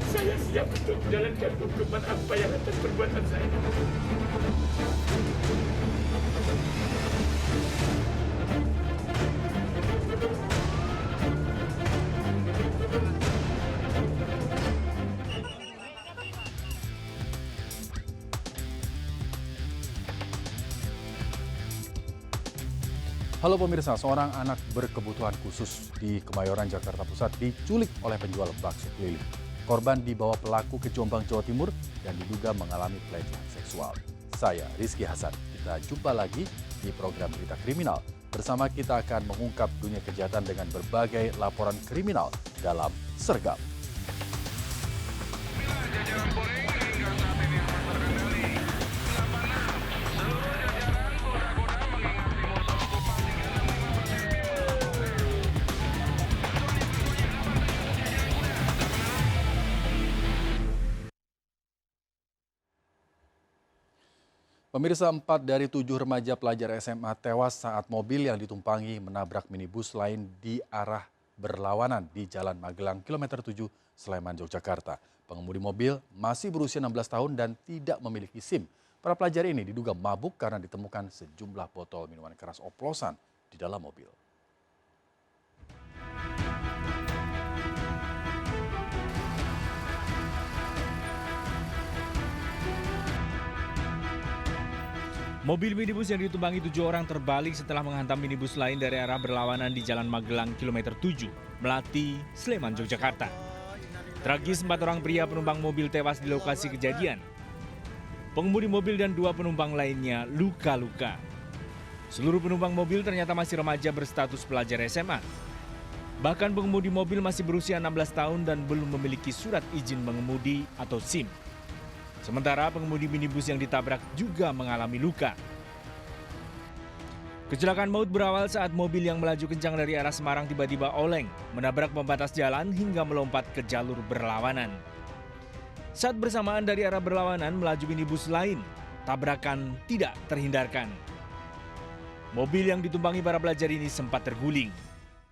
Saya siap untuk menjalankan hukuman apa yang atas perbuatan saya. Halo pemirsa, seorang anak berkebutuhan khusus di Kemayoran, Jakarta Pusat diculik oleh penjual bakso keliling. Korban dibawa pelaku ke Jombang, Jawa Timur dan diduga mengalami pelecehan seksual. Saya Rizky Hasan, kita jumpa lagi di program Berita Kriminal. Bersama kita akan mengungkap dunia kejahatan dengan berbagai laporan kriminal dalam Sergap. Pemirsa, 4 dari 7 remaja pelajar SMA tewas saat mobil yang ditumpangi menabrak minibus lain di arah berlawanan di Jalan Magelang, kilometer 7, Sleman, Yogyakarta. Pengemudi mobil masih berusia 16 tahun dan tidak memiliki SIM. Para pelajar ini diduga mabuk karena ditemukan sejumlah botol minuman keras oplosan di dalam mobil. Mobil minibus yang ditumpangi 7 orang terbalik setelah menghantam minibus lain dari arah berlawanan di Jalan Magelang, kilometer 7, Melati, Sleman, Yogyakarta. Tragis, 4 orang pria penumpang mobil tewas di lokasi kejadian. Pengemudi mobil dan 2 penumpang lainnya luka-luka. Seluruh penumpang mobil ternyata masih remaja berstatus pelajar SMA. Bahkan pengemudi mobil masih berusia 16 tahun dan belum memiliki surat izin mengemudi atau SIM. Sementara pengemudi minibus yang ditabrak juga mengalami luka. Kecelakaan maut berawal saat mobil yang melaju kencang dari arah Semarang tiba-tiba oleng, menabrak pembatas jalan hingga melompat ke jalur berlawanan. Saat bersamaan dari arah berlawanan melaju minibus lain, tabrakan tidak terhindarkan. Mobil yang ditumpangi para pelajar ini sempat terguling.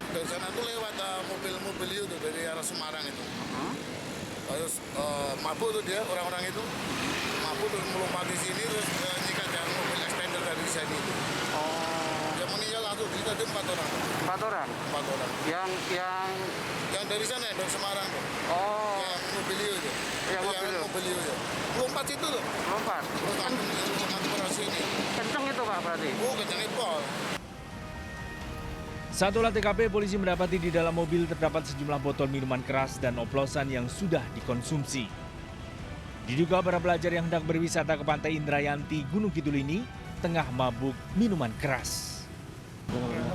Dari sana tuh lewat mobil-mobil itu dari arah Semarang itu. Terus mabuk tuh dia, orang-orang itu mabuk terus melompat di sini terus nyikat jalan mobil extender dari sini. Yang meninggal langsung di tadi 4 orang. 4 orang? 4 orang. Yang dari sana, dari Semarang tuh. Oh. Yang mobil itu. Yang mobil itu. Lompat situ tuh. Lompat? Terus langsung ke sini. Kenceng itu Pak berarti? Oh, kencangnya pol. Saat olah TKP, polisi mendapati di dalam mobil terdapat sejumlah botol minuman keras dan oplosan yang sudah dikonsumsi. Diduga para pelajar yang hendak berwisata ke Pantai Indrayanti, Gunung Kidul ini tengah mabuk minuman keras.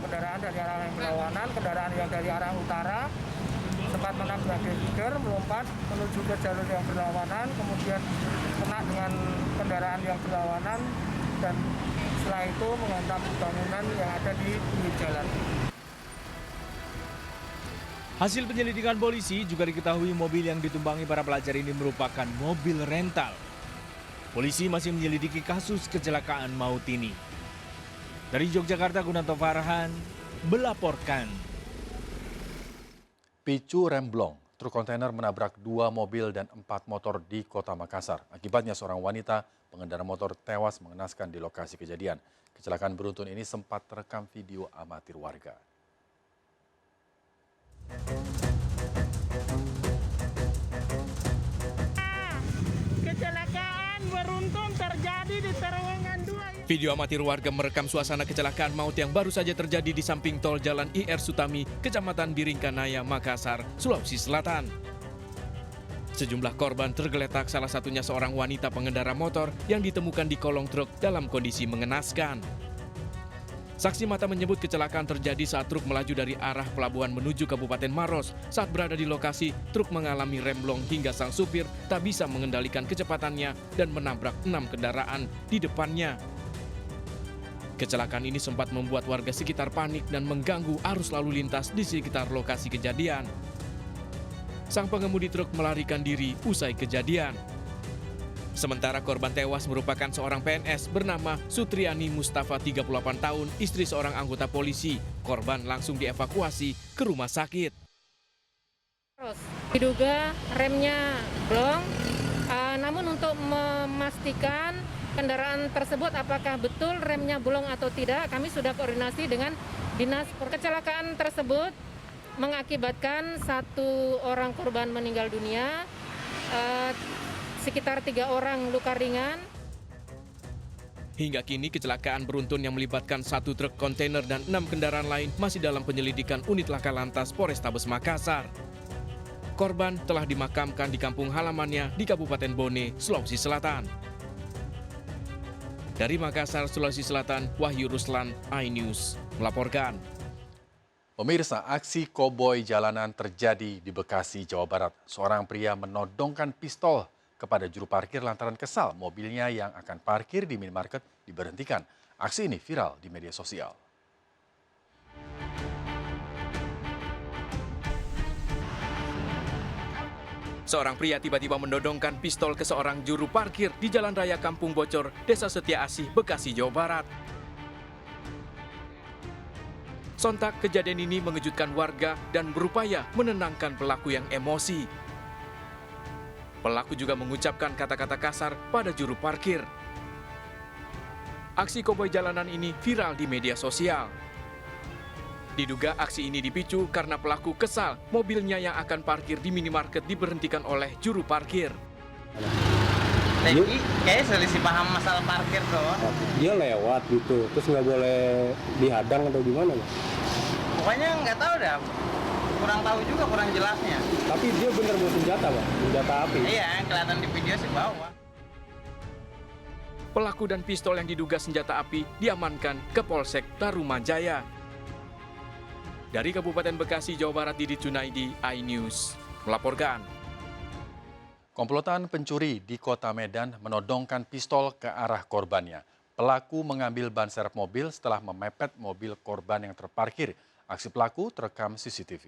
Kendaraan dari arah berlawanan, kendaraan yang dari arah utara sempat menabrak barrier, melompat menuju ke jalur yang berlawanan, kemudian kena dengan kendaraan yang berlawanan dan setelah itu menghantam bangunan yang ada di pinggir jalan. Hasil penyelidikan polisi juga diketahui mobil yang ditumpangi para pelajar ini merupakan mobil rental. Polisi masih menyelidiki kasus kecelakaan maut ini. Dari Yogyakarta, Gunanto Farhan melaporkan. Picu remblong, truk kontainer menabrak 2 mobil dan 4 motor di Kota Makassar. Akibatnya seorang wanita pengendara motor tewas mengenaskan di lokasi kejadian. Kecelakaan beruntun ini sempat terekam video amatir warga. Kecelakaan beruntun terjadi di terowongan 2. Video amatir warga merekam suasana kecelakaan maut yang baru saja terjadi di samping tol Jalan IR Sutami, Kecamatan Biringkanaya, Makassar, Sulawesi Selatan. Sejumlah korban tergeletak, salah satunya seorang wanita pengendara motor yang ditemukan di kolong truk dalam kondisi mengenaskan. Saksi mata menyebut kecelakaan terjadi saat truk melaju dari arah pelabuhan menuju Kabupaten Maros. Saat berada di lokasi, truk mengalami remblong hingga sang supir tak bisa mengendalikan kecepatannya dan menabrak 6 kendaraan di depannya. Kecelakaan ini sempat membuat warga sekitar panik dan mengganggu arus lalu lintas di sekitar lokasi kejadian. Sang pengemudi truk melarikan diri usai kejadian. Sementara korban tewas merupakan seorang PNS bernama Sutriani Mustafa, 38 tahun, istri seorang anggota polisi. Korban langsung dievakuasi ke rumah sakit. Terus Diduga remnya blong, namun untuk memastikan kendaraan tersebut apakah betul remnya bolong atau tidak, kami sudah koordinasi dengan dinas. Kecelakaan tersebut mengakibatkan 1 orang korban meninggal dunia, sekitar 3 orang luka ringan. Hingga kini kecelakaan beruntun yang melibatkan 1 truk kontainer dan 6 kendaraan lain masih dalam penyelidikan unit laka lantas Polrestabes Makassar. Korban telah dimakamkan di kampung halamannya di Kabupaten Bone, Sulawesi Selatan. Dari Makassar, Sulawesi Selatan, Wahyu Ruslan, iNews melaporkan. Pemirsa, aksi koboi jalanan terjadi di Bekasi, Jawa Barat. Seorang pria menodongkan pistol kepada juru parkir lantaran kesal mobilnya yang akan parkir di minimarket diberhentikan. Aksi ini viral di media sosial. Seorang pria tiba-tiba menodongkan pistol ke seorang juru parkir di Jalan Raya Kampung Bocor, Desa Setia Asih, Bekasi, Jawa Barat. Sontak kejadian ini mengejutkan warga dan berupaya menenangkan pelaku yang emosi. Pelaku juga mengucapkan kata-kata kasar pada juru parkir. Aksi koboi jalanan ini viral di media sosial. Diduga aksi ini dipicu karena pelaku kesal mobilnya yang akan parkir di minimarket diberhentikan oleh juru parkir. Kayaknya selisih paham masalah parkir tuh. Dia lewat gitu, terus nggak boleh dihadang atau gimana? Pokoknya nggak tahu dah, kurang tahu juga, kurang jelasnya. Tapi dia bener bawa senjata, Pak, senjata api. Iya, kelihatan di video sih bawa. Pelaku dan pistol yang diduga senjata api diamankan ke Polsek Tarumajaya. Dari Kabupaten Bekasi, Jawa Barat, Didi Junaidi, iNews melaporkan. Komplotan pencuri di Kota Medan menodongkan pistol ke arah korbannya. Pelaku mengambil ban serep mobil setelah memepet mobil korban yang terparkir. Aksi pelaku terekam CCTV.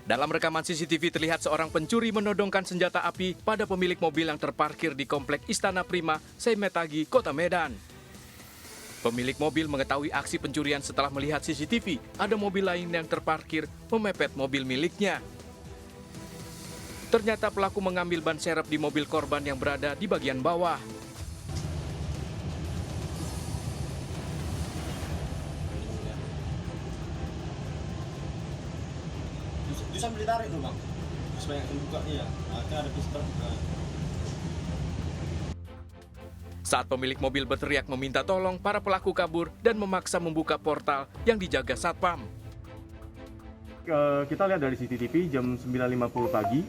Dalam rekaman CCTV terlihat seorang pencuri menodongkan senjata api pada pemilik mobil yang terparkir di Komplek Istana Prima, Seimetagi, Kota Medan. Pemilik mobil mengetahui aksi pencurian setelah melihat CCTV ada mobil lain yang terparkir memepet mobil miliknya. Ternyata pelaku mengambil ban serep di mobil korban yang berada di bagian bawah. Sambil ditarik dulu, Bang. Supaya terbuka, iya. Ada pistol. Saat pemilik mobil berteriak meminta tolong, para pelaku kabur dan memaksa membuka portal yang dijaga satpam. Kita lihat dari CCTV jam 9.50 pagi,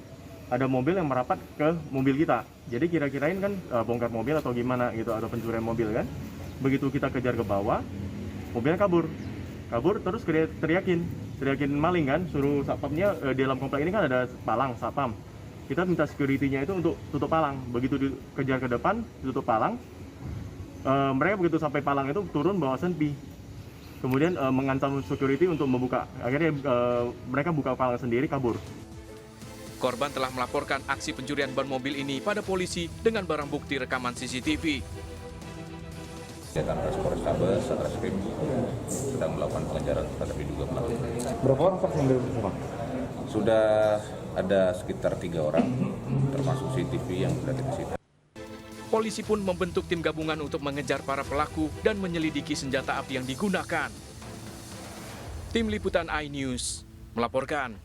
ada mobil yang merapat ke mobil kita. Jadi kira-kirain kan bongkar mobil atau gimana gitu, atau pencurian mobil kan. Begitu kita kejar ke bawah, mobilnya kabur. Kabur terus teriakin maling kan, suruh satpamnya di dalam komplek ini kan ada palang satpam. Kita minta security-nya itu untuk tutup palang. Begitu dikejar ke depan, tutup palang. Mereka begitu sampai palang itu turun bawa senpi. Kemudian mengancam security untuk membuka. Akhirnya mereka buka palang sendiri, kabur. Korban telah melaporkan aksi pencurian ban mobil ini pada polisi dengan barang bukti rekaman CCTV. Satres Polrestabes, Satreskrim sedang melakukan pengejaran terhadap diduga pelaku. Berapa orang Pak yang bersama? Sudah ada sekitar 3 orang, termasuk CCTV yang sudah kita sita. Polisi pun membentuk tim gabungan untuk mengejar para pelaku dan menyelidiki senjata api yang digunakan. Tim Liputan iNews melaporkan.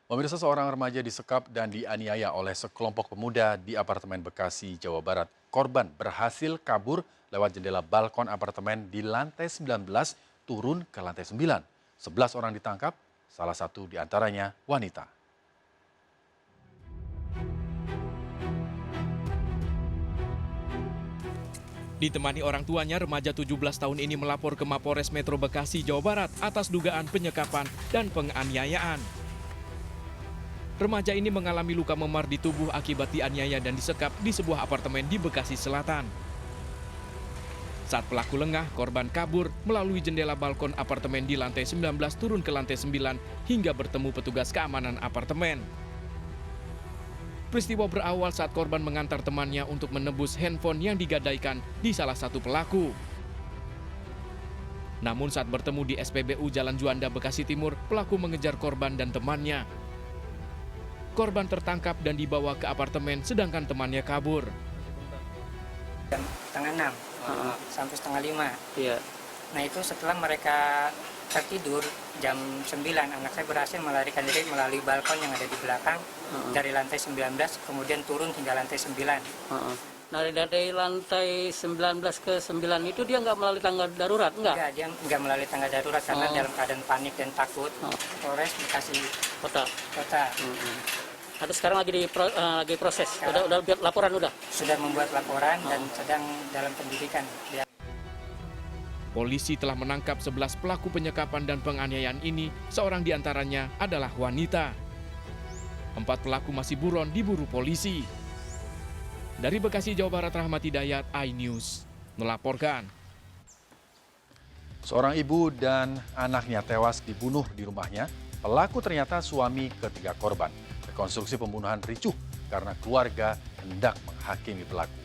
Pemirsa, seorang remaja disekap dan dianiaya oleh sekelompok pemuda di apartemen Bekasi, Jawa Barat. Korban berhasil kabur lewat jendela balkon apartemen di lantai 19 turun ke lantai 9. 11 orang ditangkap, salah satu diantaranya wanita. Ditemani orang tuanya, remaja 17 tahun ini melapor ke Mapores Metro Bekasi, Jawa Barat atas dugaan penyekapan dan penganiayaan. Remaja ini mengalami luka memar di tubuh akibat dianiaya dan disekap di sebuah apartemen di Bekasi Selatan. Saat pelaku lengah, korban kabur melalui jendela balkon apartemen di lantai 19 turun ke lantai 9 hingga bertemu petugas keamanan apartemen. Peristiwa berawal saat korban mengantar temannya untuk menebus handphone yang digadaikan di salah satu pelaku. Namun saat bertemu di SPBU Jalan Juanda, Bekasi Timur, pelaku mengejar korban dan temannya. Korban tertangkap dan dibawa ke apartemen sedangkan temannya kabur. Jam setengah 6 sampai setengah 5. Iya. Nah itu setelah mereka tertidur jam 9, anak saya berhasil melarikan diri melalui balkon yang ada di belakang dari lantai 19, kemudian turun hingga lantai 9. Nah dari lantai 19 ke 9 itu dia nggak melalui tangga darurat, enggak? Enggak, dia nggak melalui tangga darurat karena dalam keadaan panik dan takut. Polres Bekasi Kota. Ada sekarang lagi lagi proses. Udah buat laporan udah. Sudah membuat laporan dan sedang dalam penyidikan. Polisi telah menangkap 11 pelaku penyekapan dan penganiayaan ini, seorang diantaranya adalah wanita. 4 pelaku masih buron diburu polisi. Dari Bekasi, Jawa Barat, Rahmat Hidayat, iNews melaporkan. Seorang ibu dan anaknya tewas dibunuh di rumahnya. Pelaku ternyata suami ketiga korban. Rekonstruksi pembunuhan ricuh karena keluarga hendak menghakimi pelaku.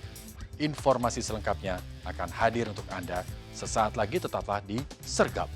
Informasi selengkapnya akan hadir untuk Anda sesaat lagi, tetaplah di Sergap.